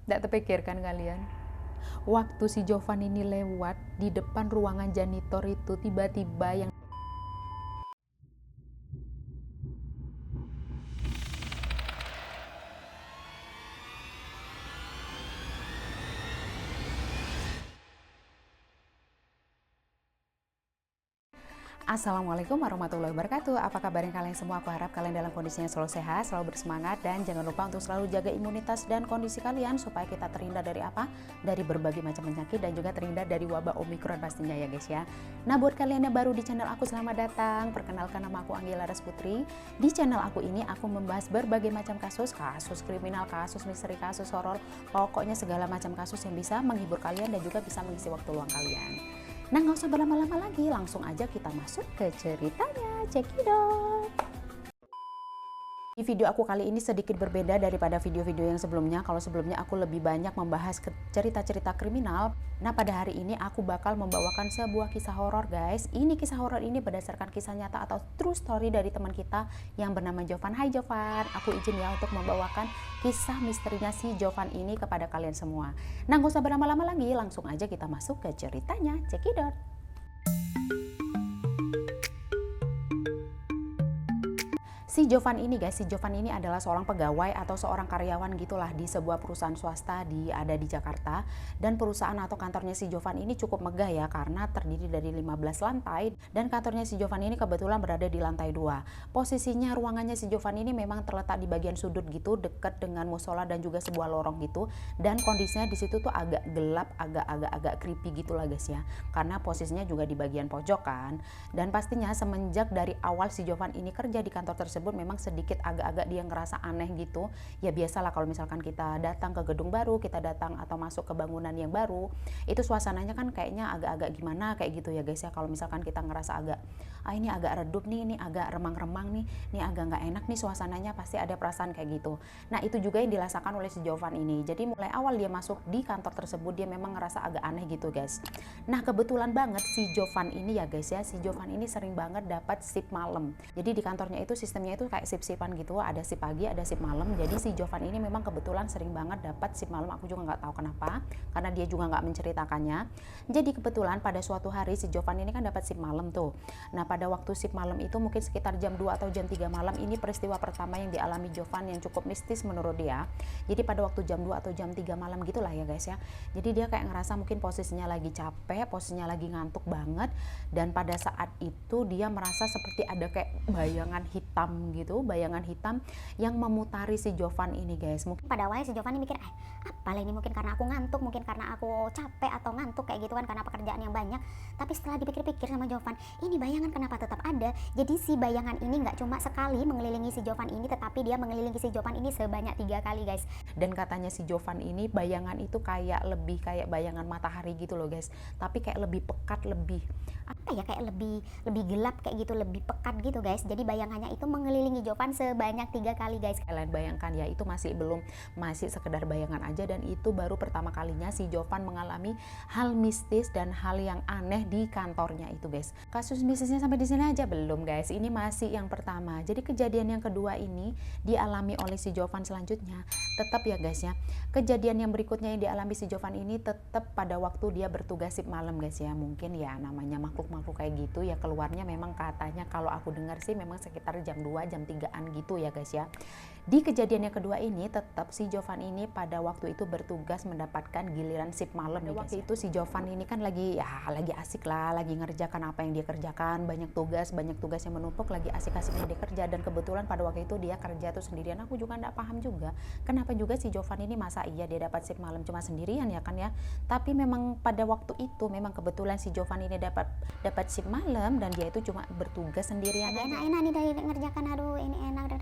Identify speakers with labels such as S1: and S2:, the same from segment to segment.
S1: Nggak terpikirkan kalian? Waktu si Jovan ini lewat di depan ruangan janitor itu tiba-tiba yang Assalamualaikum warahmatullahi wabarakatuh. Apa kabarnya kalian semua? Aku harap kalian dalam kondisinya selalu sehat, selalu bersemangat, dan jangan lupa untuk selalu jaga imunitas dan kondisi kalian supaya kita terhindar dari apa? Dari berbagai macam penyakit dan juga terhindar dari wabah Omikron pastinya ya guys ya. Nah, buat kalian yang baru di channel aku, selamat datang. Perkenalkan, nama aku Anggela Putri. Di channel aku ini aku membahas berbagai macam kasus kriminal, kasus misteri, kasus horor, pokoknya segala macam kasus yang bisa menghibur kalian dan juga bisa mengisi waktu luang kalian. Nah, nggak usah berlama-lama lagi, langsung aja kita masuk ke ceritanya. Cekidot! Di video aku kali ini sedikit berbeda daripada video-video yang sebelumnya. Kalau sebelumnya aku lebih banyak membahas cerita-cerita kriminal. Nah, pada hari ini aku bakal membawakan sebuah kisah horor, guys. Ini kisah horor ini berdasarkan kisah nyata atau true story dari teman kita yang bernama Jovan. Hai Jovan, aku izin ya untuk membawakan kisah misterinya si Jovan ini kepada kalian semua. Nah, nggak usah berlama-lama lagi, langsung aja kita masuk ke ceritanya. Cekidot! Si Jovan ini guys, si Jovan ini adalah seorang pegawai atau seorang karyawan gitulah di sebuah perusahaan swasta ada di Jakarta. Dan perusahaan atau kantornya si Jovan ini cukup megah ya, karena terdiri dari 15 lantai dan kantornya si Jovan ini kebetulan berada di lantai 2. Posisinya ruangannya si Jovan ini memang terletak di bagian sudut gitu, dekat dengan musola dan juga sebuah lorong gitu. Dan kondisinya di situ tuh agak gelap, agak creepy gitulah guys ya. Karena posisinya juga di bagian pojok kan. Dan pastinya semenjak dari awal si Jovan ini kerja di kantor tersebut memang sedikit agak-agak dia ngerasa aneh gitu. Ya biasalah kalau misalkan kita datang ke gedung baru, kita datang atau masuk ke bangunan yang baru, itu suasananya kan kayaknya agak-agak gimana kayak gitu ya guys ya. Kalau misalkan kita ngerasa agak ini agak redup nih, ini agak remang-remang nih, ini agak nggak enak nih suasananya, pasti ada perasaan kayak gitu. Nah, itu juga yang dirasakan oleh si Jovan ini. Jadi mulai awal dia masuk di kantor tersebut dia memang ngerasa agak aneh gitu guys. Nah, kebetulan banget si Jovan ini ya guys ya, si Jovan ini sering banget dapat shift malam. Jadi di kantornya itu sistemnya itu kayak shift-shiftan gitu, ada shift pagi, ada shift malam. Jadi si Jovan ini memang kebetulan sering banget dapat shift malam. Aku juga nggak tahu kenapa, karena dia juga nggak menceritakannya. Jadi kebetulan pada suatu hari si Jovan ini kan dapat shift malam tuh. Nah, pada waktu shift malam itu mungkin sekitar jam 2 atau jam 3 malam, ini peristiwa pertama yang dialami Jovan yang cukup mistis menurut dia. Jadi pada waktu jam 2 atau jam 3 malam gitulah ya guys ya. Jadi dia kayak ngerasa mungkin posisinya lagi capek, posisinya lagi ngantuk banget, dan pada saat itu dia merasa seperti ada kayak bayangan hitam gitu, bayangan hitam yang memutari si Jovan ini guys. Mungkin
S2: pada awalnya si Jovan mikir apalah ini, mungkin karena aku ngantuk, mungkin karena aku capek atau ngantuk kayak gitu kan, karena pekerjaan yang banyak. Tapi setelah dipikir-pikir sama Jovan, ini bayangan kenapa tetap ada. Jadi si bayangan ini nggak cuma sekali mengelilingi si Jovan ini, tetapi dia mengelilingi si Jovan ini sebanyak 3 kali guys.
S1: Dan katanya si Jovan ini bayangan itu kayak lebih kayak bayangan matahari gitu loh guys, tapi kayak lebih pekat, lebih
S2: apa ya, kayak lebih gelap kayak gitu, lebih pekat gitu guys. Jadi bayangannya itu mengelilingi Jovan sebanyak 3 kali guys.
S1: Kalian bayangkan ya, itu masih sekedar bayangan aja, dan itu baru pertama kalinya si Jovan mengalami hal mistis dan hal yang aneh di kantornya itu guys. Kasus mistisnya sampai di sini aja belum guys, ini masih yang pertama. Jadi kejadian yang kedua ini dialami oleh si Jovan selanjutnya. Tetap ya guys ya, kejadian yang berikutnya yang dialami si Jovan ini tetap pada waktu dia bertugas shift malam guys ya. Mungkin ya namanya makhluk-makhluk kayak gitu ya, keluarnya memang katanya kalau aku dengar sih memang sekitar jam 2 jam 3-an gitu ya guys ya. Di kejadian yang kedua ini tetap si Jovan ini pada waktu itu bertugas mendapatkan giliran shift malam nih guys. Waktu itu si Jovan ini kan lagi asik lah, lagi ngerjakan apa yang dia kerjakan, banyak tugas yang menumpuk, lagi asik-asiknya dia kerja. Dan kebetulan pada waktu itu dia kerja tuh sendirian. Aku juga nggak paham juga kenapa juga si Jovan ini masa iya dia dapat shift malam cuma sendirian ya kan ya. Tapi memang pada waktu itu memang kebetulan si Jovan ini dapat shift malam dan dia itu cuma bertugas sendirian.
S2: Enak-enak nih dari ngerjakan, aduh ini enak.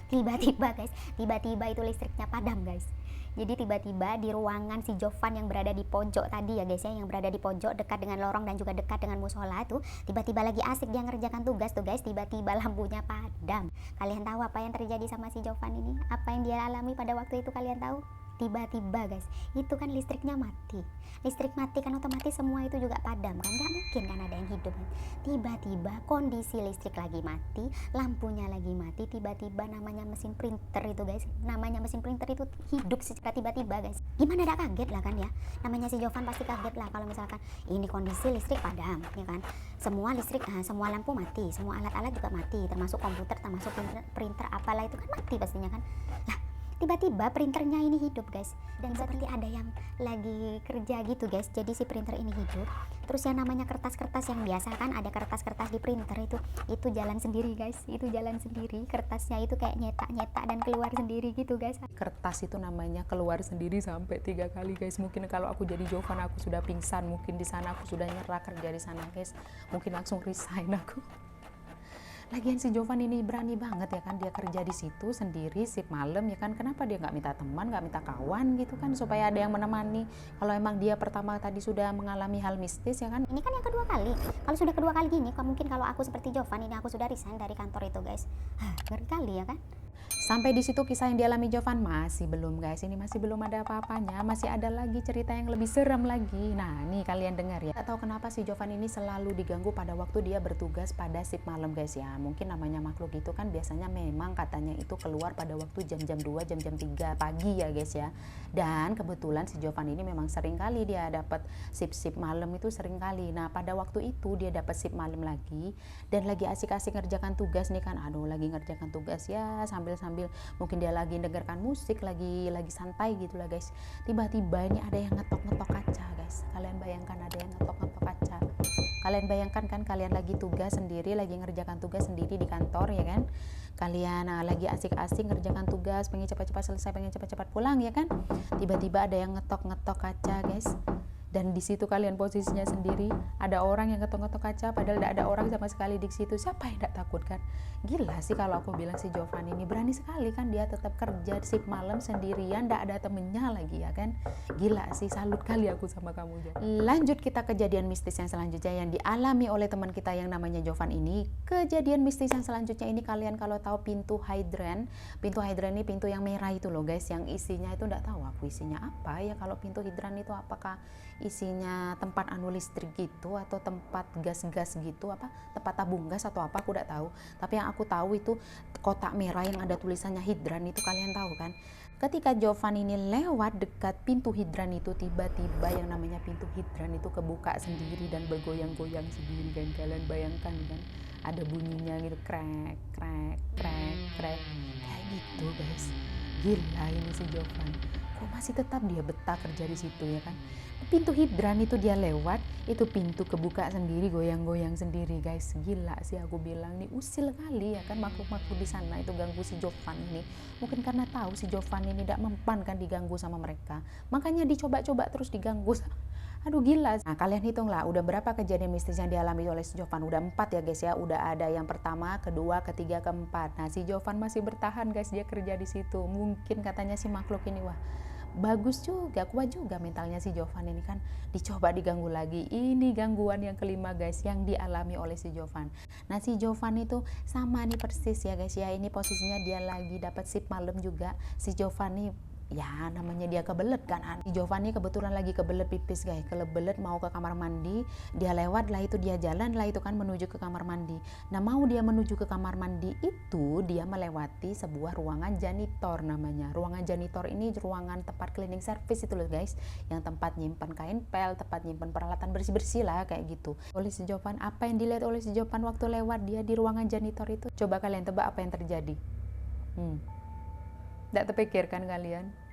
S2: Tiba-tiba guys, tiba-tiba itu listriknya padam guys. Jadi tiba-tiba di ruangan si Jovan yang berada di pojok tadi ya guys ya, yang berada di pojok dekat dengan lorong dan juga dekat dengan musola tuh, tiba-tiba lagi asik dia ngerjakan tugas tuh guys, tiba-tiba lampunya padam. Kalian tahu apa yang terjadi sama si Jovan ini? Apa yang dia alami pada waktu itu, kalian tahu? tiba-tiba guys, itu kan listriknya mati. Listrik mati kan otomatis semua itu juga padam kan, nggak mungkin kan ada yang hidup kan. Tiba-tiba kondisi listrik lagi mati, lampunya lagi mati, tiba-tiba namanya mesin printer itu guys, namanya mesin printer itu hidup secara tiba-tiba guys. Gimana ada kaget lah kan ya, namanya si Jovan pasti kaget lah kalau misalkan ini kondisi listrik padam ya kan, semua listrik, semua lampu mati, semua alat-alat juga mati, termasuk komputer, termasuk printer apalah itu kan mati pastinya kan. Lah tiba-tiba printernya ini hidup guys, dan seperti ada yang lagi kerja gitu guys, jadi si printer ini hidup. Terus yang namanya kertas-kertas yang biasa kan ada kertas-kertas di printer itu jalan sendiri guys, itu jalan sendiri, kertasnya itu kayak nyetak-nyetak dan keluar sendiri gitu guys.
S1: Kertas itu namanya keluar sendiri sampai 3 kali guys. Mungkin kalau aku jadi Jovan aku sudah pingsan, mungkin di sana aku sudah nyerah kerja di sana guys, mungkin langsung resign aku. Lagian si Jovan ini berani banget ya kan, dia kerja di situ sendiri shift malam ya kan, kenapa dia nggak minta teman, nggak minta kawan gitu kan, supaya ada yang menemani. Kalau emang dia pertama tadi sudah mengalami hal mistis ya kan.
S2: Ini kan yang kedua kali, kalau sudah kedua kali gini, mungkin kalau aku seperti Jovan ini aku sudah resign dari kantor itu guys. Ngeri kali ya kan.
S1: Sampai di situ kisah yang dialami Jovan masih belum guys, ini masih belum ada apa-apanya, masih ada lagi cerita yang lebih seram lagi. Nah nih kalian dengar ya, tak tahu kenapa si Jovan ini selalu diganggu pada waktu dia bertugas pada shift malam guys ya. Mungkin namanya makhluk itu kan biasanya memang katanya itu keluar pada waktu jam-jam 2, jam-jam 3 pagi ya guys ya. Dan kebetulan si Jovan ini memang sering kali dia dapat shift malam itu sering kali. Nah pada waktu itu dia dapat shift malam lagi dan lagi asik-asik ngerjakan tugas nih kan, aduh lagi ngerjakan tugas ya sambil mungkin dia lagi dengarkan musik, lagi santai gitu lah guys. Tiba-tiba ini ada yang ngetok-ngetok kaca guys. Kalian bayangkan ada yang ngetok-ngetok kaca. Kalian bayangkan kan kalian lagi tugas sendiri, lagi ngerjakan tugas sendiri di kantor ya kan. Kalian lagi asik-asik ngerjakan tugas, pengen cepat-cepat selesai, pengen cepat-cepat pulang ya kan. Tiba-tiba ada yang ngetok-ngetok kaca guys. Dan di situ kalian posisinya sendiri, ada orang yang ngetok-ngetok kaca padahal tidak ada orang sama sekali di situ. Siapa yang tidak takut kan? Gila sih kalau aku bilang si Jovan ini berani sekali kan, dia tetap kerja shift malam sendirian, tidak ada temennya lagi ya kan. Gila sih, salut kali aku sama kamu Jo. Lanjut kita kejadian mistis yang selanjutnya yang dialami oleh teman kita yang namanya Jovan ini. Kejadian mistis yang selanjutnya ini kalian kalau tahu pintu hidran ini pintu yang merah itu loh guys, yang isinya itu tidak tahu aku isinya apa ya. Kalau pintu hidran itu apakah isinya tempat anu listrik gitu atau tempat gas-gas gitu, apa tempat tabung gas atau apa aku tidak tahu. Tapi yang aku tahu itu kotak merah yang ada tulisannya hidran itu, kalian tahu kan. Ketika Jovan ini lewat dekat pintu hidran itu, tiba-tiba yang namanya pintu hidran itu kebuka sendiri dan bergoyang-goyang sendiri kan. Kalian bayangkan kan, ada bunyinya gitu, krek krek krek krek kayak gitu guys. Gila ini si Jovan, kok masih tetap dia betah kerja di situ ya kan. Pintu hidran itu dia lewat, itu pintu kebuka sendiri, goyang-goyang sendiri guys. Gila sih aku bilang, nih usil kali ya kan makhluk-makhluk di sana itu ganggu si Jovan ini. Mungkin karena tahu si Jovan ini tidak mempan kan diganggu sama mereka, makanya dicoba-coba terus diganggu. Aduh gila. Nah kalian hitunglah udah berapa kejadian mistis yang dialami oleh si Jovan. Udah 4 ya guys ya. Udah ada yang pertama, kedua, ketiga, keempat. Nah si Jovan masih bertahan guys, dia kerja di situ. Mungkin katanya si makhluk ini wah bagus juga, kuat juga mentalnya si Jovan ini kan. Dicoba diganggu lagi. Ini gangguan yang kelima guys yang dialami oleh si Jovan. Nah si Jovan itu sama nih persis ya guys ya. Ini posisinya dia lagi dapat shift malam juga. Si Jovan nih ya namanya dia kebelet kan. Si Jovan ini kebetulan lagi kebelet pipis guys, kebelet mau ke kamar mandi. Dia lewat lah itu, dia jalan lah itu kan menuju ke kamar mandi. Nah mau dia menuju ke kamar mandi itu dia melewati sebuah ruangan janitor namanya. Ruangan janitor ini ruangan tempat cleaning service itu loh guys, yang tempat nyimpan kain pel, tempat nyimpan peralatan bersih-bersih lah kayak gitu. Oleh si Jovan, apa yang dilihat oleh si Jovan waktu lewat dia di ruangan janitor itu? Coba kalian tebak apa yang terjadi? Tidak terpikirkan kalian?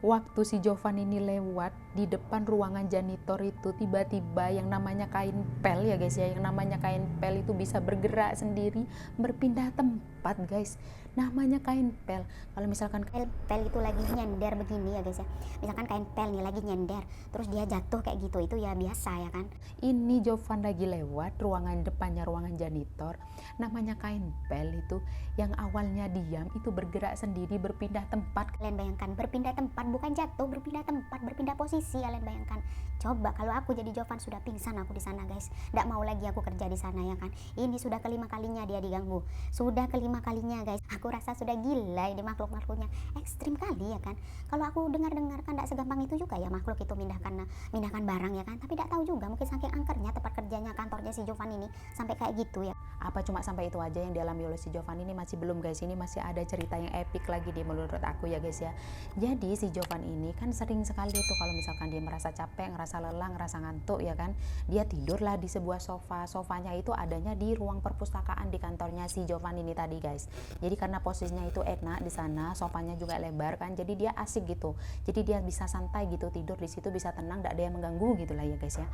S1: Waktu si Jovan ini lewat di depan ruangan janitor itu, tiba-tiba yang namanya kain pel ya guys ya, yang namanya kain pel itu bisa bergerak sendiri, berpindah tempat guys. Namanya kain pel. Kalau misalkan
S2: Pel itu lagi nyender begini ya guys ya, misalkan kain pel nih lagi nyender terus dia jatuh kayak gitu, itu ya biasa ya kan.
S1: Ini Jovan lagi lewat ruangan depannya ruangan janitor, namanya kain pel itu yang awalnya diam itu bergerak sendiri, berpindah tempat.
S2: Kalian bayangkan berpindah tempat tempat, bukan jatuh, berpindah tempat, berpindah posisi. Kalian bayangkan, coba kalau aku jadi Jovan sudah pingsan aku di sana guys, tidak mau lagi aku kerja di sana ya kan. Ini sudah kelima kalinya dia diganggu, sudah kelima kalinya guys. Aku rasa sudah gila ini makhluknya, ekstrim kali ya kan. Kalau aku dengar-dengar kan tidak segampang itu juga ya makhluk itu mindahkan barang ya kan. Tapi tidak tahu juga, mungkin saking angkernya tempat kerjanya, kantornya si Jovan ini sampai kayak gitu ya.
S1: Apa cuma sampai itu aja yang dialami oleh si Jovan ini? Masih belum guys, ini masih ada cerita yang epic lagi di menurut aku ya guys ya. Jadi si Jovan ini kan sering sekali tuh kalau misalkan dia merasa capek, ngerasa lelah, ngerasa ngantuk ya kan, dia tidurlah di sebuah sofa. Sofanya itu adanya di ruang perpustakaan di kantornya si Jovan ini tadi guys. Jadi karena posisinya itu enak di sana, sofanya juga lebar kan, jadi dia asik gitu. Jadi dia bisa santai gitu, tidur di situ bisa tenang, tidak ada yang mengganggu gitu lah ya guys ya.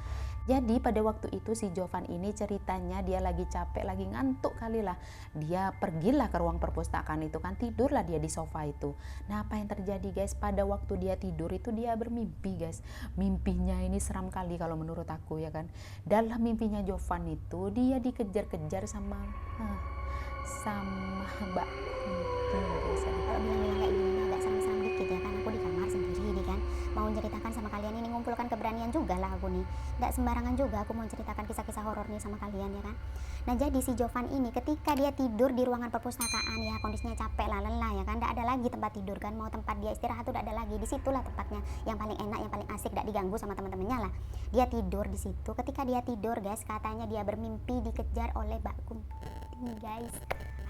S1: Jadi pada waktu itu si Jovan ini ceritanya dia lagi capek, lagi ngantuk kali lah, dia pergilah ke ruang perpustakaan itu kan, tidurlah dia di sofa itu. Nah apa yang terjadi guys, pada waktu dia tidur itu dia bermimpi guys. Mimpinya ini seram kali kalau menurut aku ya kan. Dalam mimpinya Jovan itu dia dikejar-kejar sama Mbak guys.
S2: Kalau bilang-bilang kayak gini agak seram-seram dikit ya kan, aku di kamar sendiri nih kan, mau menceritakan sama kalian ini, ngumpulkan keberanian juga lah aku nih, tidak sembarangan juga aku mau ceritakan kisah-kisah horor nih sama kalian ya kan. Nah jadi si Jovan ini ketika dia tidur di ruangan perpustakaan ya, kondisinya capek lah, lelah ya kan, tidak ada lagi tempat tidur kan, mau tempat dia istirahat tuh tidak ada lagi, disitulah tempatnya yang paling enak, yang paling asik, tidak diganggu sama teman-temannya lah. Dia tidur di situ, ketika dia tidur guys, katanya dia bermimpi dikejar oleh Mbak Kunti guys.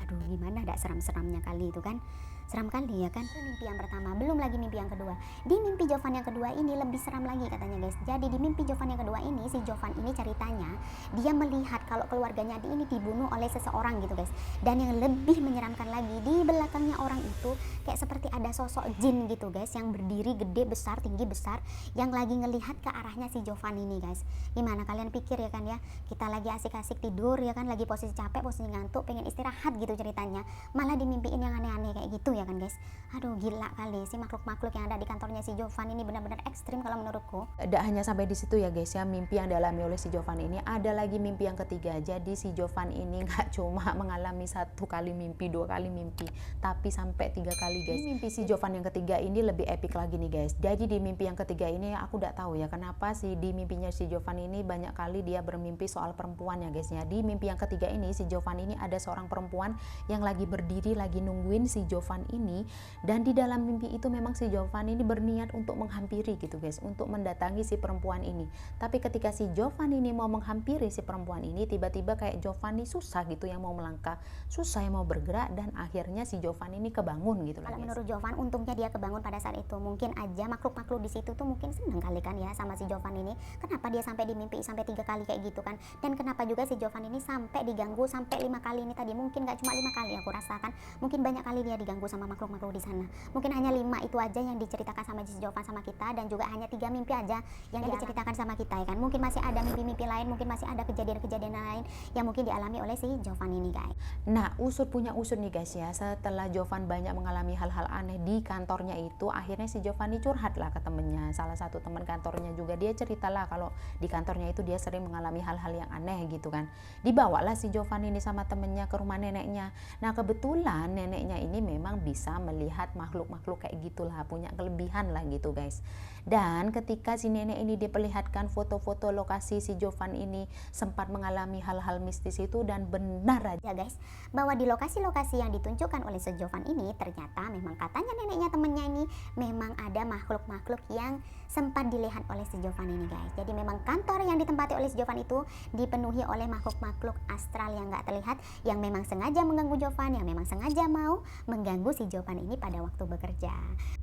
S2: Aduh gimana, tidak seram-seramnya kali itu kan, seram kali ya kan. Itu mimpi yang pertama, belum lagi mimpi yang kedua. Di mimpi Jovan yang kedua ini lebih seram lagi katanya guys. Jadi di mimpi Jovan yang kedua ini, si Jovan ini ceritanya dia melihat kalau keluarganya ini dibunuh oleh seseorang gitu guys. Dan yang lebih menyeramkan lagi, di belakangnya orang itu kayak seperti ada sosok jin gitu guys, yang berdiri gede besar, tinggi besar, yang lagi ngelihat ke arahnya si Jovan ini guys. Gimana kalian pikir ya kan ya, kita lagi asik-asik tidur ya kan, lagi posisi capek, posisi ngantuk, pengen istirahat gitu ceritanya, malah dimimpiin yang aneh-aneh kayak gitu ya kan guys. Aduh gila kali, si makhluk-makhluk yang ada di kantornya si Jovan ini benar-benar ekstrim kalau menurutku.
S1: Tidak hanya sampai di situ ya guys ya, mimpi yang dialami oleh si Jovan ini ada lagi mimpi yang ketiga. Jadi si Jovan ini nggak cuma mengalami satu kali mimpi, dua kali mimpi, tapi sampai 3 kali guys. Mimpi si Jovan yang ketiga ini lebih epic lagi nih guys. Jadi di mimpi yang ketiga ini aku tidak tahu ya kenapa sih di mimpinya si Jovan ini banyak kali dia bermimpi soal perempuan ya guys ya. Di mimpi yang ketiga ini si Jovan ini ada seorang perempuan yang lagi berdiri, lagi nungguin si Jovan ini, dan di dalam mimpi itu memang si Jovan ini berniat untuk menghampiri gitu guys, untuk mendatangi si perempuan ini. Tapi ketika si Jovan ini mau menghampiri si perempuan ini, tiba-tiba kayak Jovan ini susah gitu yang mau melangkah, susah yang mau bergerak, dan akhirnya si Jovan ini kebangun gitu lah
S2: Kalau
S1: guys.
S2: menurut Jovan, untungnya dia kebangun pada saat itu. Mungkin aja makhluk-makhluk di situ tuh mungkin seneng kali kan ya sama si Jovan ini. Kenapa dia sampai dimimpi sampai 3 kali kayak gitu kan? Dan kenapa juga si Jovan ini sampai diganggu sampai 5 kali ini tadi? Mungkin gak cuma 5 kali aku rasakan, mungkin banyak kali dia diganggu sama makhluk-makhluk di sana. Mungkin hanya 5 itu aja yang diceritakan sama si Jovan sama kita, dan juga hanya 3 mimpi aja yang diceritakan sama kita ya kan. Mungkin masih ada mimpi-mimpi lain, mungkin masih ada kejadian-kejadian lain yang mungkin dialami oleh si Jovan ini guys.
S1: Nah punya usur nih guys ya, setelah Jovan banyak mengalami hal-hal aneh di kantornya itu, akhirnya si Jovan ini curhat lah ke temennya, salah satu teman kantornya juga. Dia ceritalah kalau di kantornya itu dia sering mengalami hal-hal yang aneh gitu kan. Dibawalah si Jovan ini sama temennya ke rumah neneknya. Nah kebetulan neneknya ini memang bisa melihat makhluk-makhluk kayak gitulah, punya kelebihan lah gitu guys. Dan ketika si nenek ini diperlihatkan foto-foto lokasi si Jovan ini sempat mengalami hal-hal mistis itu, dan benar aja
S2: guys, bahwa di lokasi-lokasi yang ditunjukkan oleh si Jovan ini ternyata memang katanya neneknya temennya ini memang ada makhluk-makhluk yang sempat dilihat oleh si Jovan ini guys. Jadi memang kantor yang ditempati oleh si Jovan itu dipenuhi oleh makhluk-makhluk astral yang gak terlihat, yang memang sengaja mengganggu Jovan, yang memang sengaja mau mengganggu si Jovan ini pada waktu bekerja.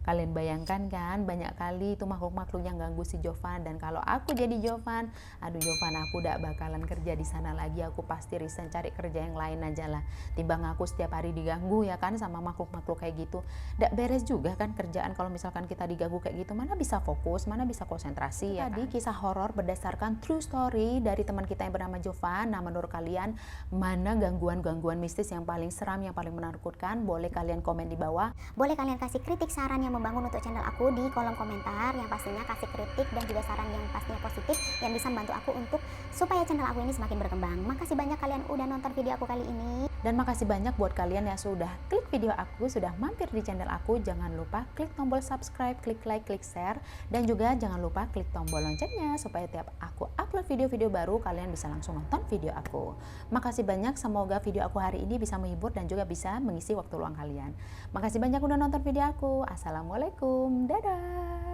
S1: Kalian bayangkan kan, banyak kali itu makhluk-makhluk yang ganggu si Jovan. Dan kalau aku jadi Jovan, aduh Jovan, aku udah bakalan kerja di sana lagi, aku pasti resign cari kerja yang lain aja lah, timbang aku setiap hari diganggu ya kan sama makhluk-makhluk kayak gitu. Nggak beres juga kan kerjaan kalau misalkan kita diganggu kayak gitu, mana bisa fokus, mana bisa konsentrasi ya kan? Tadi kisah horor berdasarkan true story dari teman kita yang bernama Jovan. Nah menurut kalian mana gangguan-gangguan mistis yang paling seram, yang paling menakutkan? Boleh kalian komen komen di bawah.
S2: Boleh kalian kasih kritik saran yang membangun untuk channel aku di kolom komentar, yang pastinya kasih kritik dan juga saran yang pastinya positif yang bisa membantu aku untuk supaya channel aku ini semakin berkembang. Makasih banyak kalian udah nonton video aku kali ini.
S1: Dan makasih banyak buat kalian yang sudah klik video aku, sudah mampir di channel aku. Jangan lupa klik tombol subscribe, klik like, klik share, dan juga jangan lupa klik tombol loncengnya supaya tiap aku upload video-video baru kalian bisa langsung nonton video aku. Makasih banyak, semoga video aku hari ini bisa menghibur dan juga bisa mengisi waktu luang kalian. Makasih banyak udah nonton video aku. Assalamualaikum, dadah.